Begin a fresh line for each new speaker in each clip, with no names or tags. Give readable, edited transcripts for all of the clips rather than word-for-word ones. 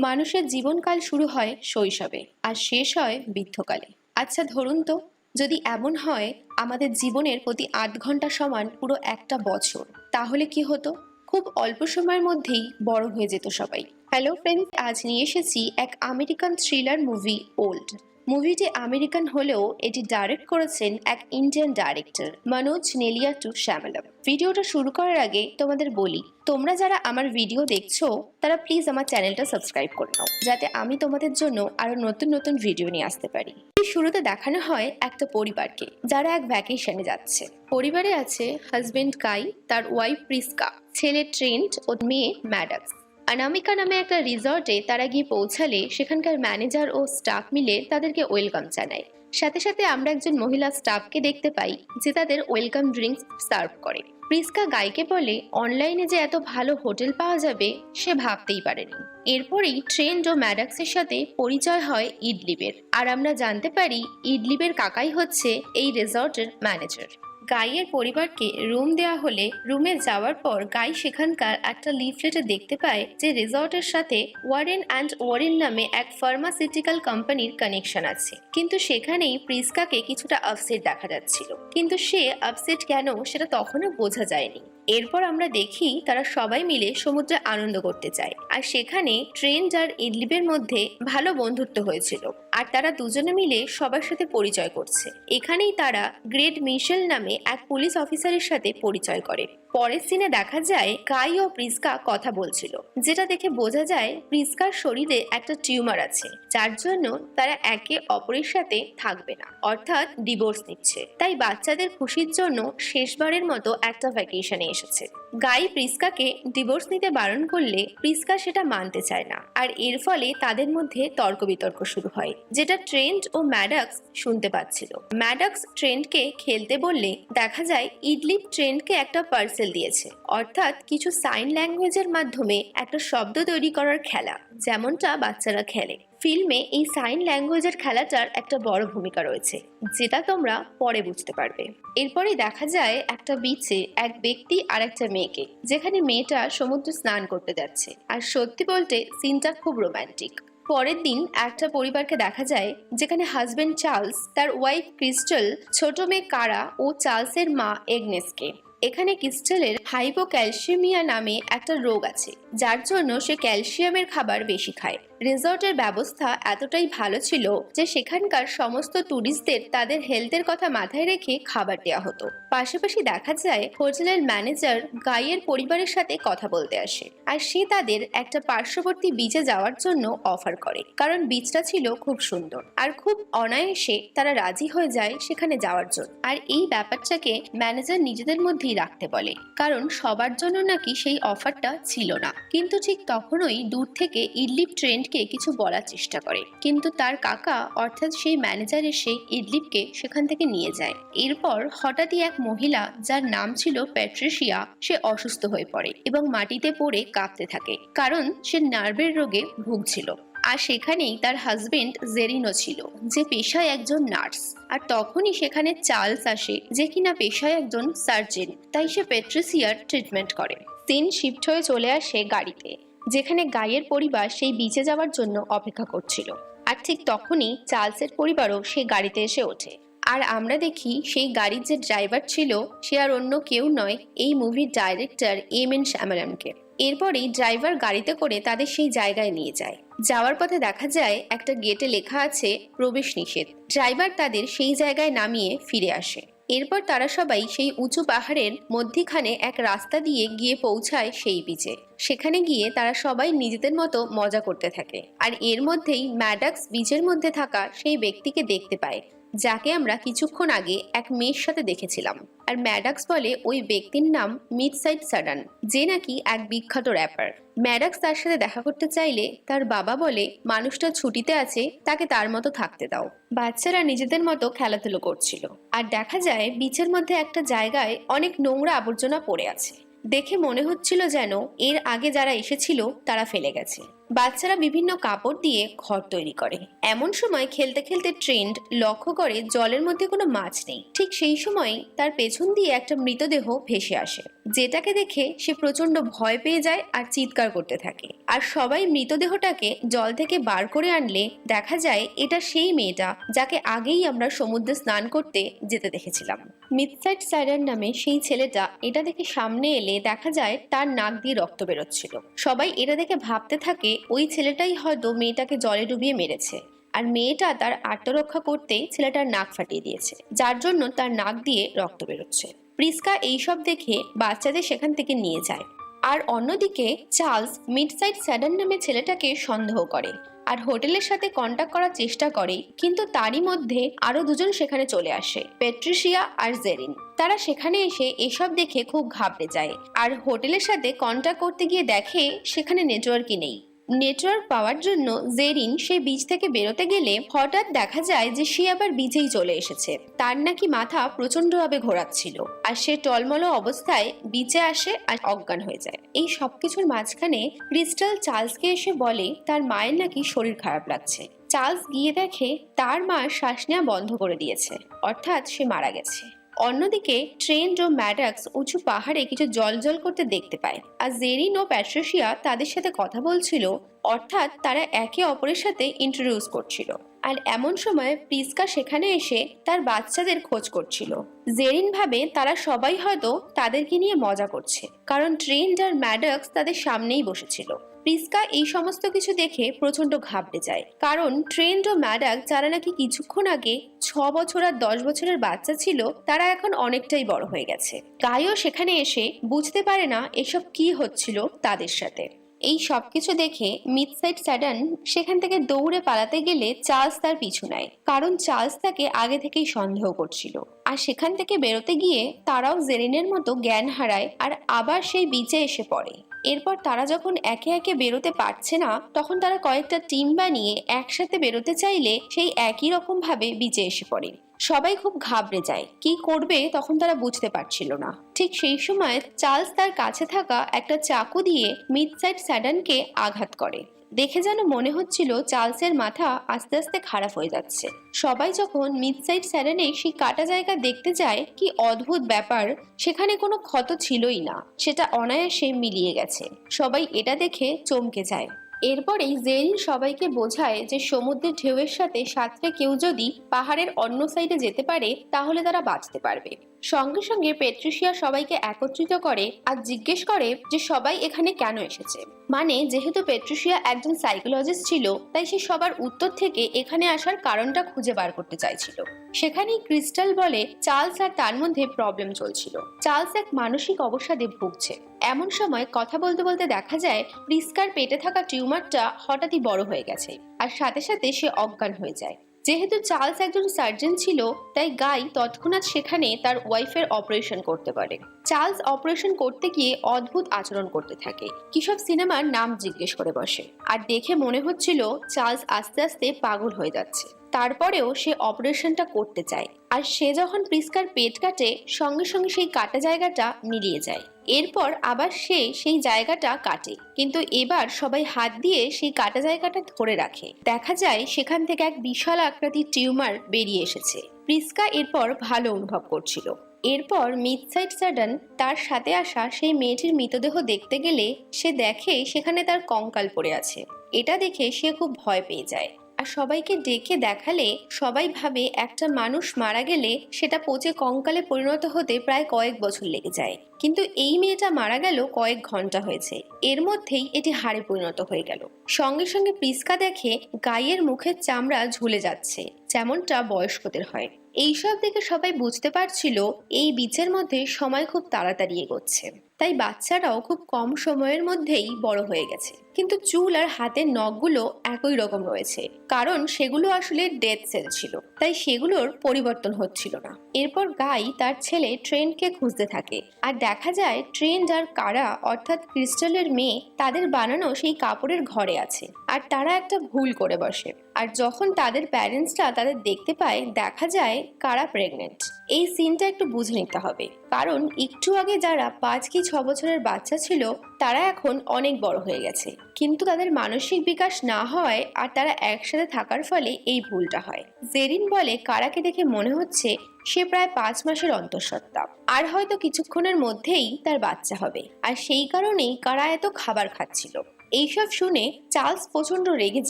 মানুষের জীবনকাল শুরু হয় শৈশবে আর শেষ হয় বৃদ্ধকালে। আচ্ছা ধরুন তো, যদি এমন হয় আমাদের জীবনের প্রতি ৮ ঘন্টা সমান পুরো একটা বছর, তাহলে কি হতো? খুব অল্প সময়ের মধ্যেই বড় হয়ে যেত সবাই। হ্যালো ফ্রেন্ডস, আজ নিয়ে এসেছি এক আমেরিকান থ্রিলার মুভি ওল্ড। মুভিটি আমেরিকান হলেও এটি ডাইরেক্ট করেছেন এক ইন্ডিয়ান ডাইরেক্টর মনোজ নেলিয়াটু শ্যামলম। ভিডিওটা শুরু করার আগে তোমাদের বলি, তোমরা যারা আমার ভিডিও দেখছো তারা প্লিজ আমার চ্যানেলটা সাবস্ক্রাইব করে নাও, যাতে আমি তোমাদের জন্য আরো নতুন নতুন ভিডিও নিয়ে আসতে পারি। শুরুতে দেখানো হয় একটা পরিবারকে যারা এক ভ্যাকেশনে যাচ্ছে। পরিবারে আছে হাজবেন্ড কাই, তার ওয়াইফ প্রিস্কা, ছেলে ট্রেন্ট ও মেয়ে ম্যাডাক্স। অনামিকা নামে একটা রিসর্টে তারা গিয়ে পৌঁছালে সেখানকার ম্যানেজার ও স্টাফ মিলে তাদেরকে ওয়েলকাম জানায়। সাথে সাথে আমরা একজন মহিলা স্টাফকে দেখতে পাই যে তাদের ওয়েলকাম ড্রিঙ্কস সার্ভ করে। প্রিস্কা গাইকে বলে অনলাইনে যে এত ভালো হোটেল পাওয়া যাবে সে ভাবতেই পারেনি। এরপরেই ট্রেন্ট ও ম্যাডাক্সের সাথে পরিচয় হয় ইডলিবের, আর আমরা জানতে পারি ইডলিবের কাকাই হচ্ছে এই রিসর্টের ম্যানেজার। গাইয়ের পরিবারকে রুম দেওয়া হলে রুমে যাওয়ার পর গাই সেখানকার একটা লিফলেটে দেখতে পায় যে রিসর্টের সাথে ওয়ারেন অ্যান্ড ওয়ারেন নামে এক ফার্মাসিউটিক্যাল কোম্পানির কানেকশন আছে। কিন্তু সেখানেই প্রিস্কাকে কিছুটা আপসেট দেখা যাচ্ছিল, কিন্তু সে আপসেট কেন সেটা তখনও বোঝা যায়নি। এরপর আমরা দেখি তারা সবাই মিলে সমুদ্রে আনন্দ করতে চায়, আর সেখানে ট্রেন্ট আর ইডলিবের মধ্যে ভালো বন্ধুত্ব হয়েছিল, আর তারা দুজনে মিলে সবার সাথে পরিচয় করছে। এখানেই তারা গ্রেট মিশেল নামে এক পুলিশ অফিসারের সাথে পরিচয় করে। পরের সিনে দেখা যায় গাই ও প্রিস্কা কথা বলছিল, যেটা দেখে বোঝা যায় প্রিস্কার শরীরে একটা টিউমার আছে, যার জন্য তারা একে অপরের সাথে থাকবে না, অর্থাৎ ডিভোর্স নিচ্ছে। তাই বাচ্চাদের খুশির জন্য শেষবারের মতো একটা ভ্যাকেশনে এসেছে। গাই প্রিস্কাকে ডিভোর্স নিতে বারণ করলে প্রিস্কা সেটা মানতে চায় না, আর এর ফলে তাদের মধ্যে তর্ক বিতর্ক শুরু হয়, যেটা ট্রেন্ট ও ম্যাডাক্স শুনতে পাচ্ছিল। ম্যাডাক্স ট্রেন্টকে খেলতে বললে দেখা যায় ইডলি ট্রেন্টকে একটা পার্সেল দিয়েছে, অর্থাৎ কিছু সাইন ল্যাঙ্গুয়েজের মাধ্যমে একটা শব্দ তৈরি করার খেলা, যেমনটা বাচ্চারা খেলে। ফিল্মে এই সাইন ল্যাঙ্গুয়েজের খেলাটার একটা বড় ভূমিকা রয়েছে, যেটা তোমরা পরে বুঝতে পারবে। এরপরে দেখা যায় একটা বিচে এক ব্যক্তি আর একটা মেয়েকে, যেখানে মেয়েটা সমুদ্রে স্নান করতে যাচ্ছে, আর সত্যি বলতে সিনটা খুব রোমান্টিক। পরের দিন একটা পরিবারকে দেখা যায় যেখানে হাজবেন্ড চার্লস, তার ওয়াইফ ক্রিস্টাল, ছোট মেয়ে কারা ও চার্লসের মা এগনেসকে। এখানে ক্রিস্টালের হাইপোক্যালসিমিয়া নামে একটা রোগ আছে, যার জন্য সে ক্যালসিয়ামের খাবার বেশি খায়। রিসর্টের ব্যবস্থা এতটাই ভালো ছিল যে সেখানকার সমস্ত ট্যুরিস্টদের তাদের হেলথের কথা মাথায় রেখে খাবার দেওয়া হতো। পাশাপাশি দেখা যায় হোটেলের ম্যানেজার গাইয়ের পরিবারের সাথে কথা বলতে আসে, আর সে তাদের একটা পার্শ্ববর্তী বিচে যাওয়ার জন্য অফার করে, কারণ বিচটা ছিল খুব সুন্দর, আর খুব অনায়াসে তারা রাজি হয়ে যায় সেখানে যাওয়ার জন্য। আর এই ব্যাপারটাকে ম্যানেজার নিজেদের মধ্যেই রাখতে বলে, কারণ সবার জন্য নাকি সেই অফারটা ছিল না। কিন্তু ঠিক তখনই দূর থেকে ইডলিপ ট্রেন্টকে কিছু বলার চেষ্টা করে, কিন্তু তার কাকা অর্থাৎ সেই ম্যানেজার এসে ইডলিপকে সেখান থেকে নিয়ে যায়। এরপর হঠাৎই এক মহিলা যার নাম ছিল প্যাট্রিশিয়া, সে অসুস্থ হয়ে পড়ে এবং মাটিতে পড়ে কাঁপতে থাকে, কারণ সে নার্ভের রোগে ভুগছিল। আর সেখানেই তার হাজবেন্ড জেরিনো ছিল, যে পেশায় একজন নার্স। আর তখনই সেখানে চার্লস আসে, যে কিনা পেশায় একজন সার্জন, তাই সে প্যাট্রিসিয়ার ট্রিটমেন্ট করে। সিন শিফট হয়ে চলে আসে গাড়িতে, যেখানে গাইয়ের পরিবার সেই বিচে যাওয়ার জন্য অপেক্ষা করছিল, আর ঠিক তখনই চার্লসের পরিবারও সেই গাড়িতে এসে ওঠে। আর আমরা দেখি সেই গাড়ির যে ড্রাইভার ছিল সে আর অন্য কেউ নয়, এই মুভির ডাইরেক্টর এম শ্যামলমকে। এরপরেই ড্রাইভার গাড়িতে করে তাদের সেই জায়গায় নিয়ে যায়। যাওয়ার পথে দেখা যায় একটা গেটে লেখা আছে প্রবেশ নিষেধ। ড্রাইভার তাদের সেই জায়গায় নামিয়ে ফিরে আসে। এরপর তারা সবাই সেই উঁচু পাহাড়ের মধ্যিখানে এক রাস্তা দিয়ে গিয়ে পৌঁছায় সেই বিচে। সেখানে গিয়ে তারা সবাই নিজেদের মতো মজা করতে থাকে, আর এর মধ্যেই ম্যাডাক্স বিচের মধ্যে থাকা সেই ব্যক্তিকে দেখতে পায়, যাকে আমরা কিছুক্ষণ আগে এক মেয়ের সাথে দেখেছিলাম। আর ম্যাডাক্স বলে ওই ব্যক্তির নাম মিডসাইড সাডান, যে নাকি এক বিখ্যাত র্যাপার। ম্যাডাক্স তার সাথে দেখা করতে চাইলে তার বাবা বলে মানুষটা ছুটিতে আছে, তাকে তার মতো থাকতে দাও। বাচ্চারা নিজেদের মতো খেলাধুলো করছিল, আর দেখা যায় বিচের মধ্যে একটা জায়গায় অনেক নোংরা আবর্জনা পড়ে আছে। দেখে মনে হচ্ছিল যেন এর আগে যারা এসেছিল তারা ফেলে গেছে। বাচ্চারা বিভিন্ন কাপড় দিয়ে ঘর তৈরি করে। এমন সময় খেলতে খেলতে ট্রেন্ড লক্ষ্য করে জলের মধ্যে কোনো মাছ নেই। ঠিক সেই সময় তার পেছন দিয়ে একটা মৃতদেহ ভেসে আসে, যেটাকে দেখে সে প্রচন্ড ভয় পেয়ে যায় আর চিৎকার করতে থাকে। আর সবাই মৃতদেহটাকে জল থেকে বার করে আনলে দেখা যায় এটা সেই মেয়েটা যাকে আগেই আমরা সমুদ্রে স্নান করতে যেতে দেখেছিলাম। মিডসাইড সাইডার নামে সেই ছেলেটা এটা দেখে সামনে এলে দেখা যায় তার নাক দিয়ে রক্ত বেরোচ্ছিল। সবাই এটা দেখে ভাবতে থাকে ওই ছেলেটাই হয়তো মেয়েটাকে জলে ডুবিয়ে মেরেছে, আর মেয়েটা তার আত্মরক্ষা করতে ছেলেটার নাক ফাটিয়ে দিয়েছে, যার জন্য তার নাক দিয়ে রক্ত বেরোচ্ছে। প্রিস্কা এইসব দেখে বাচ্চাদের সেখান থেকে নিয়ে যায়। আর অন্যদিকে চার্লস মিডসাইড স্যাডার নামে ছেলেটাকে সন্দেহ করে আর হোটেলের সাথে কন্ট্যাক্ট করার চেষ্টা করে, কিন্তু তারই মধ্যে আরো দুজন সেখানে চলে আসে, প্যাট্রিসিয়া আর জেরিন। তারা সেখানে এসে এসব দেখে খুব ঘাবড়ে যায় আর হোটেলের সাথে কন্ট্যাক্ট করতে গিয়ে দেখে সেখানে নেটওয়ার্কই নেই। নেটওয়ার্ক পাওয়ার জন্য জেরিন সে বিচ থেকে বেরোতে গেলে হঠাৎ দেখা যায় যে সে আবার বিচেই চলে এসেছে। তার নাকি মাথা প্রচন্ডভাবে ঘোরাচ্ছিল আর সে টলমল অবস্থায় বিচে আসে আর অজ্ঞান হয়ে যায়। এই সবকিছুর মাঝখানে ক্রিস্টাল চার্লসকে এসে বলে তার মায়ের নাকি শরীর খারাপ লাগছে। চার্লস গিয়ে দেখে তার মা শ্বাস নেওয়া বন্ধ করে দিয়েছে, অর্থাৎ সে মারা গেছে। অন্যদিকে ট্রেন্ড ও ম্যাডক্স উঁচু পাহাড়ে কিছু জল করতে দেখতে পায়, আর জেরিন ও প্যাট্রিসিয়া তাদের সাথে কথা বলছিল, অর্থাৎ তারা একে অপরের সাথে ইন্ট্রোডিউস করছিল। আর এমন সময় প্রিস্কা সেখানে এসে তার বাচ্চাদের খোঁজ করছিল। জেরিন ভাবে তারা সবাই হয়তো তাদেরকে নিয়ে মজা করছে, কারণ ট্রেন্ড আর ম্যাডক্স তাদের সামনেই বসেছিল। প্রিস্কা এই সমস্ত কিছু দেখে প্রচন্ড ঘাবড়ে যায়, কারণ ট্রেন্ড ও ম্যাডক্স যারা নাকি কিছুক্ষণ আগে 6 বছর আর 10 বছরের বাচ্চা ছিল, তারা এখন অনেকটাই বড় হয়ে গেছে। গাইও সেখানে এসে বুঝতে পারে না এসব কি হচ্ছিল তাদের সাথে। এই সবকিছু দেখে মিডসাইড স্যাডান সেখান থেকে দৌড়ে পালাতে গেলে চার্লস তার পিছু নেয়, কারণ চার্লস তাকে আগে থেকেই সন্দেহ করছিল। আর সেখান থেকে বেরোতে গিয়ে তারাও জেরিনের মতো জ্ঞান হারায় আর আবার সেই বিচে এসে পড়ে। এরপর তারা যখন একে একে বেরোতে পারছে না, তখন তারা কয়েকটা টিম বানিয়ে একসাথে বেরোতে চাইলে সেই একই রকম ভাবে বিচে এসে পড়ে। সবাই খুব ঘাবড়ে যায়, কি করবে তখন তারা বুঝতে পারছিল না। ঠিক সেই সময় চার্লস তার কাছে থাকা একটা চাকু দিয়ে মিডসাইড স্যাডানকে আঘাত করে। দেখে যেন মনে হচ্ছিল চার্লসের মাথা আস্তে আস্তে খারাপ হয়ে যাচ্ছে। সবাই যখন মিডসাইড স্যাডানে সেই কাটা জায়গা দেখতে যায়, কি অদ্ভুত ব্যাপার, সেখানে কোনো ক্ষত ছিলই না, সেটা অনায়াসে মিলিয়ে গেছে। সবাই এটা দেখে চমকে যায়। এরপরেই জেরিন সবাইকে বোঝায় যে সমুদ্রের ঢেউয়ের সাথে সাঁতরে কেউ যদি পাহাড়ের অন্য সাইডে যেতে পারে তাহলে তারা বাঁচতে পারবে। সঙ্গে সঙ্গে প্যাট্রিসিয়া সবাইকে একত্রিত করে আর জিজ্ঞেস করে যে সবাই এখানে কেন এসেছে। মানে যেহেতু প্যাট্রিসিয়া একজন সাইকোলজিস্ট ছিল, তাই সে সবার উত্তর থেকে এখানে আসার কারণটা খুঁজে বার করতে চাইছিল। সেখানেই ক্রিস্টাল বলে চার্লস আর তার মধ্যে প্রবলেম চলছিল। চার্লস এক মানসিক অবসাদে ভুগছে। এমন সময় কথা বলতে বলতে দেখা যায় প্রিস্কার পেটে থাকা টিউমারটা হঠাৎই বড় হয়ে গেছে আর সাথে সাথে সে অজ্ঞান হয়ে যায়। যেহেতু চার্লস একজন সার্জন ছিল, তাই গাই তৎক্ষণাৎ সেখানে তার ওয়াইফের অপারেশন করতে পারে। চার্লস অপারেশন করতে গিয়ে অদ্ভুত আচরণ করতে থাকে, কিসব সিনেমার নাম জিজ্ঞেস করে বসে, আর দেখে মনে হচ্ছিল চার্লস আস্তে আস্তে পাগল হয়ে যাচ্ছে। তারপরেও সে অপারেশনটা করতে চায়, আর সে যখন প্রিস্কার পেট কাটে সঙ্গে সঙ্গে সেই কাটা জায়গাটা মিলিয়ে যায়। এরপর আবার সে সেই জায়গাটা কাটে, কিন্তু এবার সবাই হাত দিয়ে সেই কাটা জায়গাটা ধরে রাখে। দেখা যায় সেখান থেকে এক বিশাল আকৃতির টিউমার বেরিয়ে এসেছে। প্রিস্কা এরপর ভালো অনুভব করছিল। এরপর মিডসাইড স্যাডান তার সাথে আসা সেই মেয়েটির মৃতদেহ দেখতে গেলে সে দেখে সেখানে তার কঙ্কাল পড়ে আছে। এটা দেখে সে খুব ভয় পেয়ে যায়, আর সবাইকে ডেকে দেখালে সবাই ভাবে একটা মানুষ মারা গেলে সেটা পচে কঙ্কালে পরিণত হতে প্রায় কয়েক বছর লেগে যায়, কিন্তু এই মেয়েটা মারা গেল কয়েক ঘন্টা হয়েছে, এর মধ্যেই এটি হাড়ে পরিণত হয়ে গেল। সঙ্গে সঙ্গে প্রিস্কা দেখে গাইয়ের মুখের চামড়া ঝুলে যাচ্ছে, যেমনটা বয়স্কদের হয়। এইসব দেখে সবাই বুঝতে পারছিল এই বীচের মধ্যে সময় খুব তাড়াতাড়ি এগোচ্ছে, তাই বাচ্চারাও খুব কম সময়ের মধ্যেই বড় হয়ে গেছে। কিন্তু চুল আর হাতের নখগুলো একই রকম রয়েছে, কারণ সেগুলো আসলে ডেথ সেল ছিল, তাই সেগুলোর পরিবর্তন হচ্ছিল না। এরপর গাই তার ছেলে ট্রেন্ডকে খুঁজতে থাকে, আর দেখা যায় ট্রেন্ড আর কারা অর্থাৎ ক্রিস্টালের মেয়ে তাদের বানানো সেই কাপড়ের ঘরে আছে, আর তারা একটা ভুল করে বসে। আর যখন তাদের প্যারেন্টসরা তাদের দেখতে পায়, দেখা যায় যায় কারা প্রেগনেন্ট। এই সিনটা একটু বুঝে নিতে হবে, কারণ একটু আগে যারা 5 কি 6 বছরের বাচ্চা ছিল তারা এখন অনেক বড় হয়ে গেছে, কিন্তু তাদের মানসিক বিকাশ না হওয়ায় আর তারা একসাথে থাকার ফলে এই ভুলটা হয়। জেরিন বলে কারাকে দেখে মনে হচ্ছে সে প্রায় 5 মাসের অন্তঃসত্ত্বা, আর হয়তো কিছুক্ষণের মধ্যেই তার বাচ্চা হবে, আর সেই কারণেই কারা এত খাবার খাচ্ছিল। এইসব শুনে চার্লস প্রচন্ড রেগে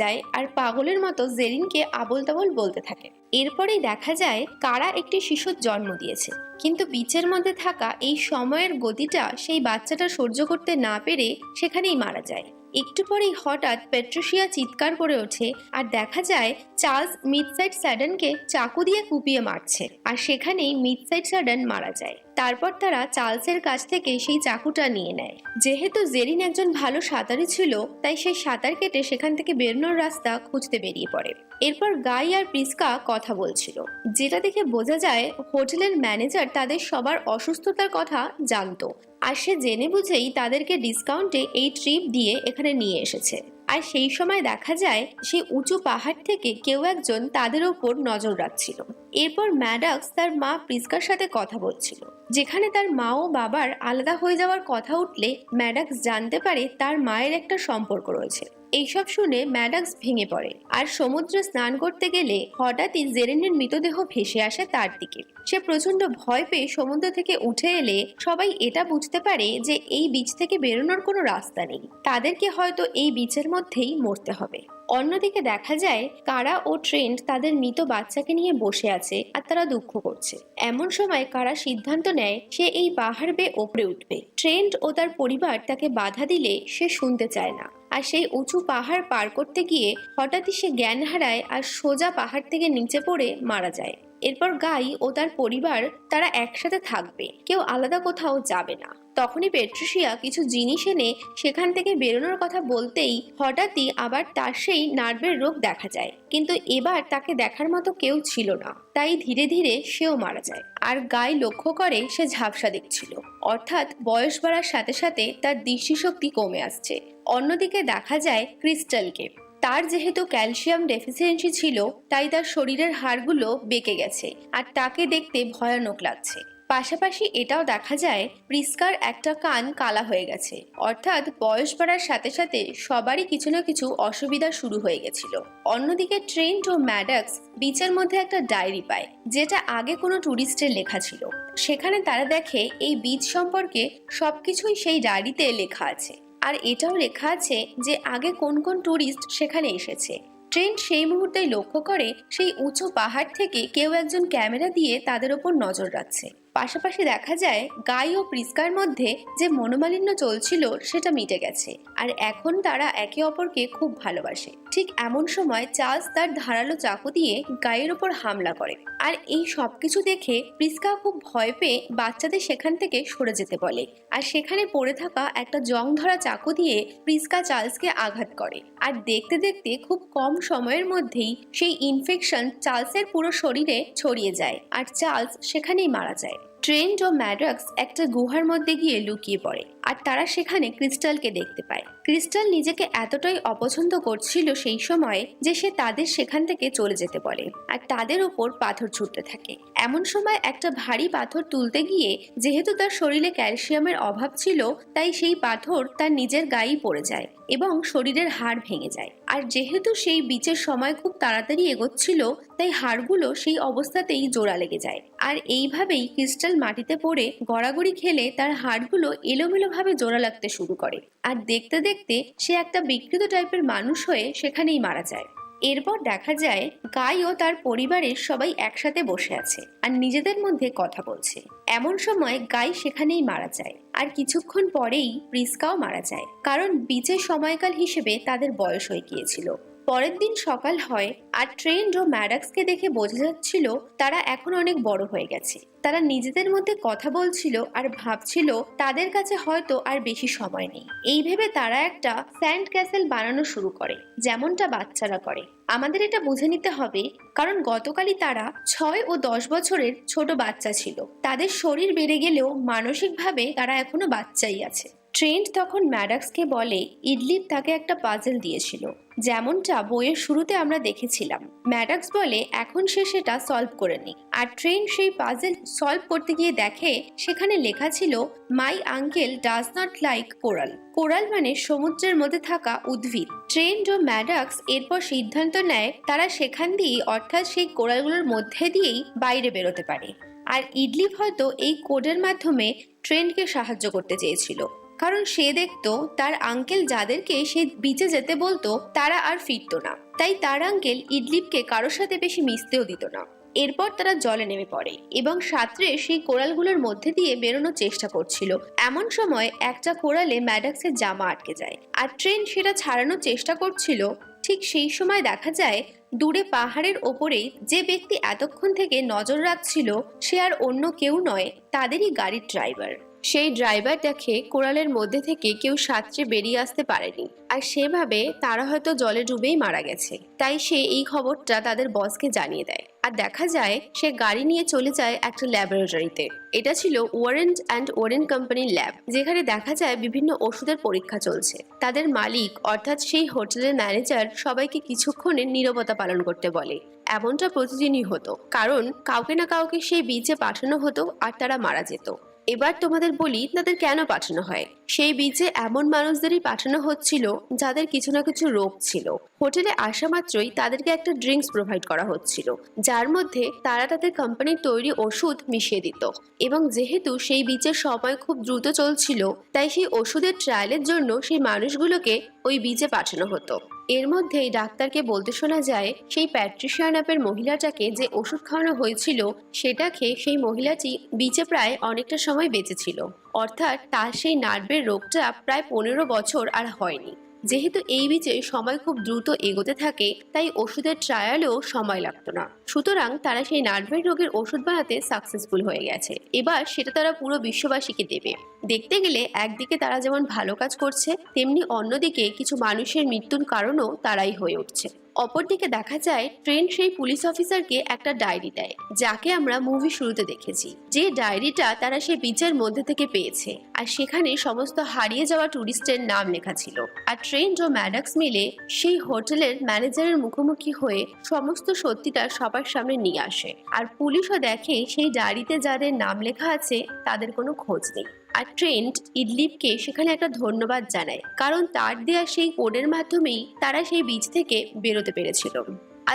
যায় আর পাগলের মতো জেরিনকে আবোল তাবোল বলতে থাকে। এরপরেই দেখা যায় কারা একটি শিশুর জন্ম দিয়েছে, কিন্তু বিচের মধ্যে থাকা এই সময়ের গতিটা সেই বাচ্চাটা সহ্য করতে না পেরে সেখানেই মারা যায়। একটু পরেই হঠাৎ প্যাট্রিসিয়া চিৎকার করে ওঠে আর দেখা যায় চার্লস মিডসাইড স্যাডনকে চাকু দিয়ে কুপিয়ে মারছে, আর সেখানেই মিডসাইড স্যাডন মারা যায়। তারপর তারা চার্লসের কাছ থেকে সেই চাকুটা নিয়ে নেয়। যেহেতু জেরিন একজন ভালো সাঁতারই ছিল, তাই সেই সাঁতার কেটে সেখান থেকে বেরোনোর রাস্তা খুঁজতে বেরিয়ে পড়ে। এরপর গাই আর প্রিস্কা কথা বলছিল, যেটা দেখে বোঝা যায় হোটেলের ম্যানেজার তাদের সবার অসুস্থতার কথা জানতো, আর সে জেনে বুঝেই তাদেরকে ডিসকাউন্টে এই ট্রিপ দিয়ে এখানে নিয়ে এসেছে। আর সেই সময় দেখা যায় সেই উঁচু পাহাড় থেকে কেউ একজন তাদের ওপর নজর রাখছিল। এরপর ম্যাডক্স তার মা প্রিস্কার সাথে কথা বলছিল, যেখানে তার মা ও বাবার আলাদা হয়ে যাওয়ার কথা উঠলে ম্যাডক্স জানতে পারে তার মায়ের একটা সম্পর্ক রয়েছে। এইসব শুনে ম্যাডক্স ভেঙে পড়ে আর সমুদ্রে স্নান করতে গেলে হঠাৎই জেরিনের মৃতদেহ ভেসে আসে তার দিকে। সে প্রচন্ড ভয় পেয়ে সমুদ্র থেকে উঠে এলে সবাই এটা বুঝতে পারে যে এই বিচ থেকে বেরোনোর কোনো রাস্তা নেই, তাদেরকে হয়তো এই বিচের মধ্যেই মরতে হবে। অন্যদিকে দেখা যায় কারা ও ট্রেন্ট তাদের মৃত বাচ্চাকে নিয়ে বসে আছে আর তারা দুঃখ করছে। এমন সময় কারা সিদ্ধান্ত নেয় সে এই পাহাড় বেয়ে ওপরে উঠবে। ট্রেন্ট ও তার পরিবার তাকে বাধা দিলে সে শুনতে চায় না, আর সেই উঁচু পাহাড় পার করতে গিয়ে হঠাৎই সে জ্ঞান হারায় আর সোজা পাহাড় থেকে নিচে পড়ে মারা যায়। এরপর গাই ও তার পরিবার তারা একসাথে থাকবে, কেউ আলাদা কোথাও যাবে না। তখনই প্যাট্রিসিয়া কিছু জিনিস এনে সেখান থেকে বেরোনোর কথা বলতেই হঠাৎই আবার তার সেই নার্ভের রোগ দেখা যায়, কিন্তু এবার তাকে দেখার মতো কেউ ছিল না, তাই ধীরে ধীরে সেও মারা যায়। আর গাই লক্ষ্য করে সে ঝাপসা দেখছিল, অর্থাৎ বয়স বাড়ার সাথে সাথে তার দৃষ্টিশক্তি কমে আসছে। অন্যদিকে দেখা যায় ক্রিস্টালকে, তার যেহেতু ক্যালসিয়াম ডেফিসিয়েন্সি ছিল তাই তার শরীরের হাড়গুলো বেঁকে গেছে আর তাকে দেখতে ভয়ানক লাগছে। পাশাপাশি এটাও দেখা যায় প্রিস্কার একটা কান কালা হয়ে গেছে, অর্থাৎ বয়স বাড়ার সাথে সাথে সবারই কিছু না কিছু অসুবিধা শুরু হয়ে গেছিল। অন্যদিকে ট্রেন্ট ও ম্যাডক্স বিচের মধ্যে একটা ডায়েরি পায়, যেটা আগে কোনো ট্যুরিস্টের লেখা ছিল। সেখানে তারা দেখে এই বিচ সম্পর্কে সবকিছুই সেই ডায়েরিতে লেখা আছে, আর এটাও লেখা আছে যে আগে কোন কোন ট্যুরিস্ট সেখানে এসেছে। ট্রেন্ট সেই মুহূর্তেই লক্ষ্য করে সেই উঁচু পাহাড় থেকে কেউ একজন ক্যামেরা দিয়ে তাদের ওপর নজর রাখছে। পাশাপাশি দেখা যায় গাই ও প্রিস্কার মধ্যে যে মনোমালিন্য চলছিল সেটা মিটে গেছে, আর এখন তারা একে অপরকে খুব ভালোবাসে। ঠিক এমন সময় চার্লস তার ধারালো চাকু দিয়ে গাইয়ের ওপর হামলা করে, আর এই সবকিছু দেখে প্রিস্কা খুব ভয় পেয়ে বাচ্চাদের সেখান থেকে সরে যেতে বলে, আর সেখানে পড়ে থাকা একটা জং ধরা চাকু দিয়ে প্রিস্কা চার্লসকে আঘাত করে। আর দেখতে দেখতে খুব কম সময়ের মধ্যেই সেই ইনফেকশন চার্লসের পুরো শরীরে ছড়িয়ে যায়, আর চার্লস সেখানেই মারা যায়। ট্রেন্ট ও ম্যাডক্স একটা গুহার মধ্যে গিয়ে লুকিয়ে পড়ে, আর তারা সেখানে ক্রিস্টালকে দেখতে পায়। ক্রিস্টাল নিজেকে এতটাই অপছন্দ করছিল সেই সময় যে সে তাদের সেখান থেকে চলে যেতে বলে, আর তাদের ওপর পাথর ছুটতে থাকে। এমন সময় একটা ভারী পাথর তুলতে গিয়ে যেহেতু তার শরীরে ক্যালসিয়ামের অভাব ছিল, তাই সেই পাথর তার নিজের গায়েই পড়ে যায় এবং শরীরের হাড় ভেঙে যায়। আর যেহেতু সেই বিচের সময় খুব তাড়াতাড়ি এগোচ্ছিল, তাই হাড়গুলো সেই অবস্থাতেই জোড়া লেগে যায়, আর এইভাবেই ক্রিস্টাল মাটিতে পড়ে গড়াগড়ি খেলে তার হাড়গুলো এলোমেলো ভাবে জোড়া লাগতে শুরু করে, আর দেখতে দেখতে সে একটা বিকৃত টাইপের মানুষ হয়ে সেখানেই মারা যায়। এরপর দেখা যায় গাই ও তার পরিবারের সবাই একসাথে বসে আছে আর নিজেদের মধ্যে কথা বলছে। এমন সময় গাই সেখানেই মারা যায়, আর কিছুক্ষণ পরেই প্রিস্কাও মারা যায়, কারণ বিচের সময়কাল হিসেবে তাদের বয়স হয়ে গিয়েছিল। পরের দিন সকাল হয়, আর ট্রেন্ট ও ম্যাডক্সকে দেখে বোঝা যাচ্ছিল তারা এখন অনেক বড় হয়ে গেছে। তারা নিজেদের মধ্যে কথা বলছিল আর ভাবছিল তাদের কাছে হয়তো আর বেশি সময় নেই। এই ভেবে তারা একটা স্যান্ড ক্যাসেল বানানো শুরু করে, যেমনটা বাচ্চারা করে। আমাদের এটা বুঝে নিতে হবে, কারণ গতকালই তারা 6 ও 10 বছরের ছোট বাচ্চা ছিল। তাদের শরীর বেড়ে গেলেও মানসিকভাবে তারা এখনো বাচ্চাই আছে। ট্রেন্ট তখন ম্যাডক্সকে বলে ইডলিপ তাকে একটা পাজেল দিয়েছিল, যেমনটা বইয়ের শুরুতে আমরা দেখেছিলাম। ম্যাডক্স বলে এখন সে সেটা সলভ করে নি, আর ট্রেন্ট সেই পাজল সলভ করতে গিয়ে দেখে সেখানে লেখা ছিল my uncle does not like coral. Coral মানে সমুদ্রের মধ্যে থাকা উদ্ভিদ। ট্রেন্ট ও ম্যাডক্স এরপর সিদ্ধান্ত নেয় তারা সেখান দিয়েই, অর্থাৎ সেই কোরালগুলোর মধ্যে দিয়েই বাইরে বেরোতে পারে। আর ইডলিপ হয়তো এই কোডের মাধ্যমে ট্রেন্টকে সাহায্য করতে চেয়েছিল, কারণ সে দেখতো তার আঙ্কেল যাদেরকে সে বিচে যেতে বলতো তারা আর ফিরতো না। তাই তার আঙ্কেল ইডলিপকে কারোর সাথে বেশি মিশতেও দিত না। এরপর তারা জলে নেমে পড়ে এবং সাঁতরে সেই কোরালগুলোর মধ্যে দিয়ে বেরোনোর চেষ্টা করছিল। এমন সময় একটা কোরালে ম্যাডক্সের জামা আটকে যায়, আর ট্রেন্ট সেটা ছাড়ানোর চেষ্টা করছিল। ঠিক সেই সময় দেখা যায় দূরে পাহাড়ের ওপরেই যে ব্যক্তি এতক্ষণ থেকে নজর রাখছিল সে আর অন্য কেউ নয়, তাদেরই গাড়ির ড্রাইভার। সেই ড্রাইভার দেখে কোরালের মধ্যে থেকে কেউ সাঁতরে বেরিয়ে আসতে পারেনি, আর সেভাবে তারা হয়তো জলে ডুবেই মারা গেছে। তাই সে এই খবরটা তাদের বসকে জানিয়ে দেয়, আর দেখা যায় সে গাড়ি নিয়ে চলে যায় একটা ল্যাবরেটরিতে। এটা ছিল ওয়ারেন অ্যান্ড ওয়ারেন কোম্পানির ল্যাব, যেখানে দেখা যায় বিভিন্ন ওষুধের পরীক্ষা চলছে। তাদের মালিক অর্থাৎ সেই হোটেলের ম্যানেজার সবাইকে কিছুক্ষণের নীরবতা পালন করতে বলে। এমনটা প্রতিদিনই হতো, কারণ কাউকে না কাউকে সেই বিচে পাঠানো হতো আর তারা মারা যেত। এবার তোমাদের বলি তাদের কেন পাঠানো হয়। সেই বিচে এমন মানুষদেরই পাঠানো হচ্ছিল যাদের কিছু না কিছু রোগ ছিল। হোটেলে আসা মাত্রই তাদেরকে একটা ড্রিঙ্কস প্রোভাইড করা হচ্ছিল, যার মধ্যে তারা তাদের কোম্পানির তৈরি ওষুধ মিশিয়ে দিত। এবং যেহেতু সেই বিচের সময় খুব দ্রুত চলছিল, তাই সেই ওষুধের ট্রায়ালের জন্য সেই মানুষগুলোকে ওই বিচে পাঠানো হতো। এর মধ্যেই ডাক্তারকে বলতে শোনা যায় সেই প্যাট্রিশিয়া নামের মহিলাটাকে যে ওষুধ খাওয়ানো হয়েছিল সেটা খেয়ে সেই মহিলাটি বিচে প্রায় অনেকটা সময় বেঁচে ছিল, অর্থাৎ তার সেই নার্ভের রোগটা প্রায় 15 বছর আর হয়নি। যেহেতু এই বিচে সময় খুব দ্রুত এগোতে থাকে, তাই ওষুধের ট্রায়ালেও সময় লাগতো না। সুতরাং তারা সেই নার্ভের রোগের ওষুধ বানাতে সাকসেসফুল হয়ে গেছে। এবার সেটা তারা পুরো বিশ্ববাসীকে দেবে। দেখতে গেলে একদিকে তারা যেমন ভালো কাজ করছে, তেমনি অন্যদিকে কিছু মানুষের মৃত্যুর কারণও তারাই হয়ে উঠছে। অপরদিকে দেখা যায় ট্রেন্ট সেই পুলিশ অফিসারকে একটা ডায়েরি দেয়, যাকে আমরা মুভি শুরুতে দেখেছি। যে ডায়েরিটা তারা সেই বিচের মধ্যে থেকে পেয়েছে, আর সেখানে সমস্ত হারিয়ে যাওয়া টুরিস্টের নাম লেখা ছিল। আর ট্রেন্ট ও ম্যাডক্স মিলে সেই হোটেলের ম্যানেজারের মুখোমুখি হয়ে সমস্ত সত্যিটা সবার সামনে নিয়ে আসে। আর পুলিশও দেখে সেই ডায়েরিতে যাদের নাম লেখা আছে তাদের কোনো খোঁজ নেই। আর ট্রেন্ট ইডলিপকে সেখানে একটা ধন্যবাদ জানায়, কারণ তার দেয়া সেই কোডের মাধ্যমেই তারা সেই বিচ থেকে বেরোতে পেরেছিল।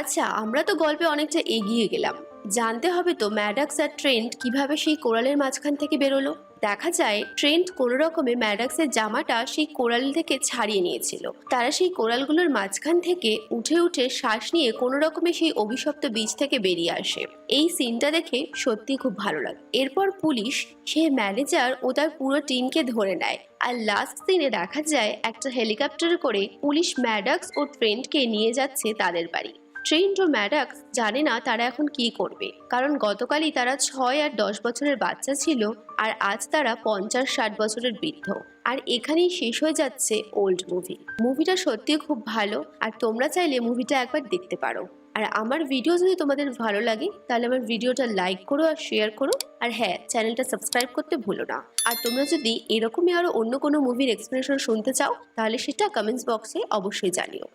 আচ্ছা, আমরা তো গল্পে অনেকটা এগিয়ে গেলাম। জানতে হবে তো ম্যাডক্স আর ট্রেন্ট কিভাবে সেই কোরালের মাঝখান থেকে বেরোলো। দেখা যায় ট্রেন্ট কোনো রকমে ম্যাডক্সের জামাটা সেই কোরাল থেকে ছাড়িয়ে নিয়েছিল। তারা সেই কোরালগুলোর মাঝখান থেকে উঠে উঠে শ্বাস নিয়ে কোনো রকমে সেই অভিশপ্ত বীজ থেকে বেরিয়ে আসে। এই সিনটা দেখে সত্যি খুব ভালো লাগে। এরপর পুলিশ সেই ম্যানেজার ও তার পুরো টিমকে ধরে নেয়, আর লাস্ট সিনে দেখা যায় একটা হেলিকপ্টারে করে পুলিশ ম্যাডক্স ও ট্রেন্টকে নিয়ে যাচ্ছে তাদের বাড়ি। ট্রেন্ট ও ম্যাডক্স জানে না তারা এখন কি করবে, কারণ গতকালই তারা 6 আর 10 বছরের বাচ্চা ছিল, আর আজ তারা 50-60 বছরের বৃদ্ধ। আর এখানেই শেষ হয়ে যাচ্ছে ওল্ড মুভিটা সত্যি খুব ভালো, আর তোমরা চাইলে মুভিটা একবার দেখতে পারো। আর আমার ভিডিও যদি তোমাদের ভালো লাগে তাহলে আমার ভিডিওটা লাইক করো আর শেয়ার করো, আর হ্যাঁ, চ্যানেলটা সাবস্ক্রাইব করতে ভুলো না। আর তোমরা যদি এরকমই আরো অন্য কোনো মুভির এক্সপ্লেনেশন শুনতে চাও তাহলে সেটা কমেন্টস বক্সে অবশ্যই জানিও।